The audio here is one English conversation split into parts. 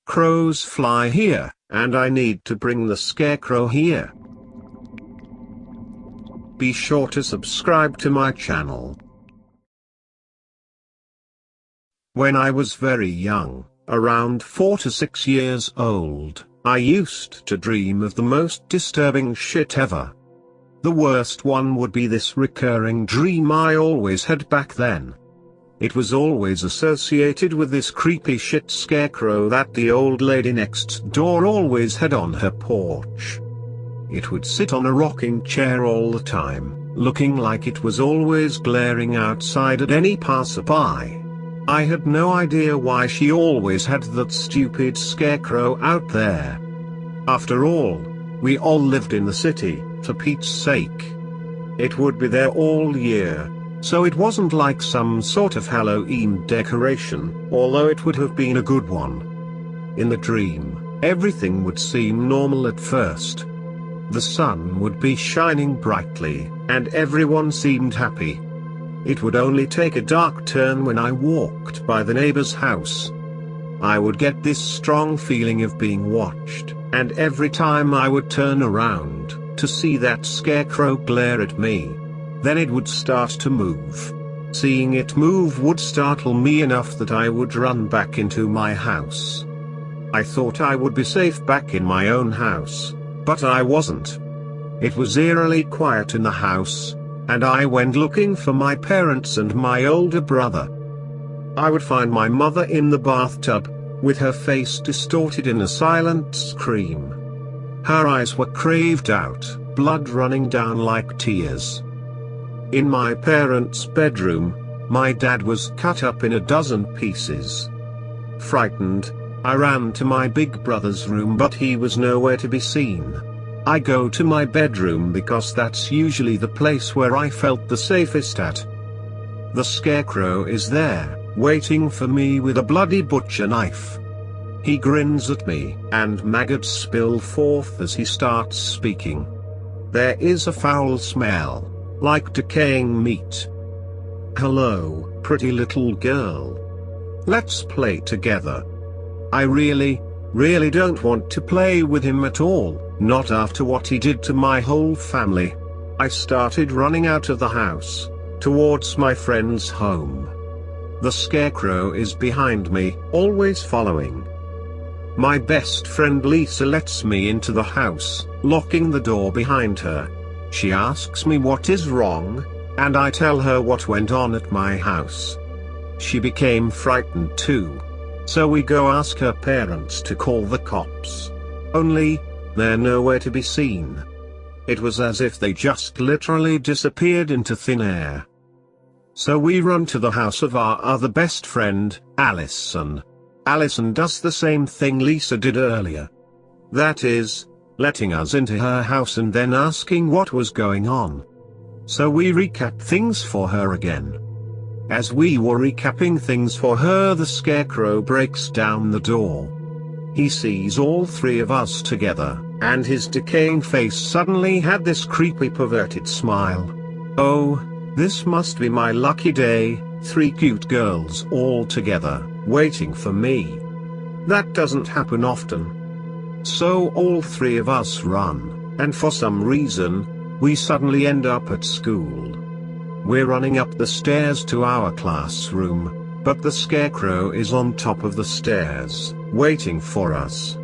Crows fly here, and I need to bring the Scarecrow here. Be sure to subscribe to my channel. When I was very young, around 4 to 6 years old, I used to dream of the most disturbing shit ever. The worst one would be this recurring dream I always had back then. It was always associated with this creepy shit scarecrow that the old lady next door always had on her porch. It would sit on a rocking chair all the time, looking like it was always glaring outside at any passerby. I had no idea why she always had that stupid scarecrow out there. After all, we all lived in the city, for Pete's sake. It would be there all year, so it wasn't like some sort of Halloween decoration, although it would have been a good one. In the dream, everything would seem normal at first. The sun would be shining brightly, and everyone seemed happy. It would only take a dark turn when I walked by the neighbor's house. I would get this strong feeling of being watched, and every time I would turn around to see that scarecrow glare at me, then it would start to move. Seeing it move would startle me enough that I would run back into my house. I thought I would be safe back in my own house, but I wasn't. It was eerily quiet in the house, and I went looking for my parents and my older brother. I would find my mother in the bathtub, with her face distorted in a silent scream. Her eyes were craved out, blood running down like tears. In my parents' bedroom, my dad was cut up in a dozen pieces. Frightened, I ran to my big brother's room, but he was nowhere to be seen. I go to my bedroom because that's usually the place where I felt the safest at. The scarecrow is there, waiting for me with a bloody butcher knife. He grins at me, and maggots spill forth as he starts speaking. There is a foul smell, like decaying meat. Hello, pretty little girl. Let's play together. I really don't want to play with him at all, not after what he did to my whole family. I started running out of the house, towards my friend's home. The scarecrow is behind me, always following. My best friend Lisa lets me into the house, locking the door behind her. She asks me what is wrong, and I tell her what went on at my house. She became frightened too. So we go ask her parents to call the cops. Only, they're nowhere to be seen. It was as if they just literally disappeared into thin air. So we run to the house of our other best friend, Allison. Allison does the same thing Lisa did earlier. That is, letting us into her house and then asking what was going on. So we recap things for her again. As we were recapping things for her, the scarecrow breaks down the door. He sees all three of us together, and his decaying face suddenly had this creepy perverted smile. Oh, this must be my lucky day, 3 cute girls all together, waiting for me. That doesn't happen often. So all three of us run, and for some reason, we suddenly end up at school. We're running up the stairs to our classroom, but the scarecrow is on top of the stairs, waiting for us.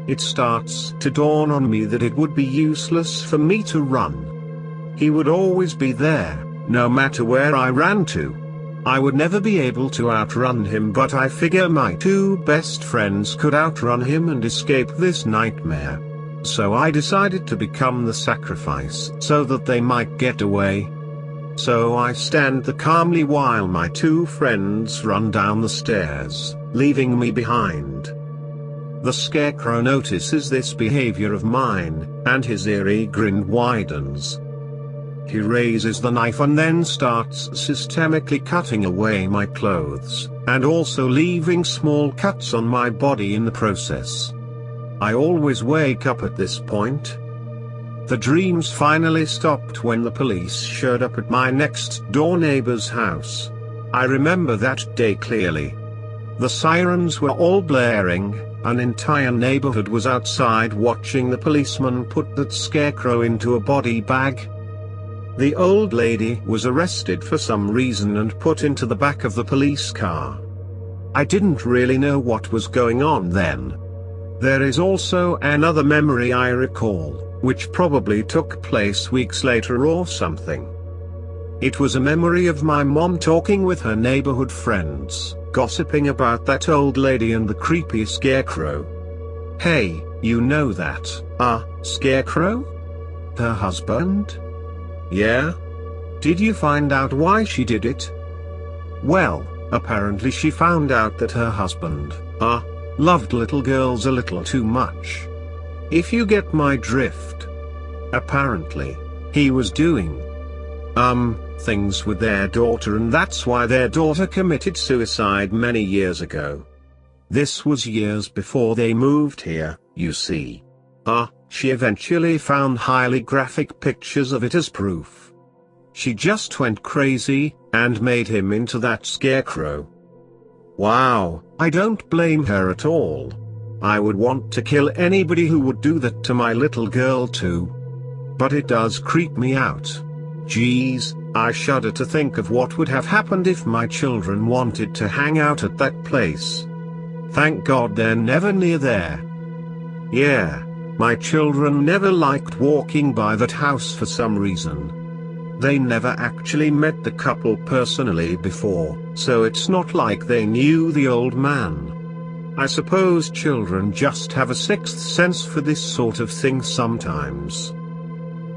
It starts to dawn on me that it would be useless for me to run. He would always be there, no matter where I ran to. I would never be able to outrun him, but I figure my 2 best friends could outrun him and escape this nightmare. So I decided to become the sacrifice so that they might get away. So I stand there calmly while my 2 friends run down the stairs, leaving me behind. The scarecrow notices this behavior of mine, and his eerie grin widens. He raises the knife and then starts systematically cutting away my clothes, and also leaving small cuts on my body in the process. I always wake up at this point. The dreams finally stopped when the police showed up at my next door neighbor's house. I remember that day clearly. The sirens were all blaring, An entire neighborhood was outside watching the policeman put that scarecrow into a body bag. The old lady was arrested for some reason and put into the back of the police car. I didn't really know what was going on then. There is also another memory I recall, which probably took place weeks later or something. It was a memory of my mom talking with her neighborhood friends, gossiping about that old lady and the creepy scarecrow. Hey, you know that, Scarecrow? Her husband? Yeah? Did you find out why she did it? Well, apparently she found out that her husband, loved little girls a little too much. If you get my drift. Apparently, he was doing things with their daughter, and that's why their daughter committed suicide many years ago. This was years before they moved here, you see. She eventually found highly graphic pictures of it as proof. She just went crazy, and made him into that scarecrow. Wow, I don't blame her at all. I would want to kill anybody who would do that to my little girl too. But it does creep me out. Geez, I shudder to think of what would have happened if my children wanted to hang out at that place. Thank God they're never near there. Yeah, my children never liked walking by that house for some reason. They never actually met the couple personally before, so it's not like they knew the old man. I suppose children just have a sixth sense for this sort of thing sometimes.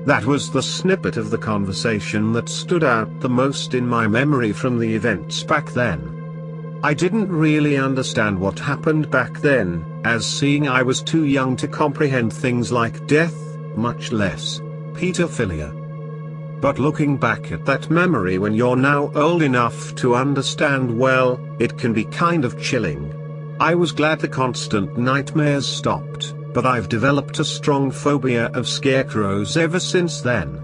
That was the snippet of the conversation that stood out the most in my memory from the events back then. I didn't really understand what happened back then, as seeing I was too young to comprehend things like death, much less pedophilia. But looking back at that memory when you're now old enough to understand, well, it can be kind of chilling. I was glad the constant nightmares stopped, but I've developed a strong phobia of scarecrows ever since then.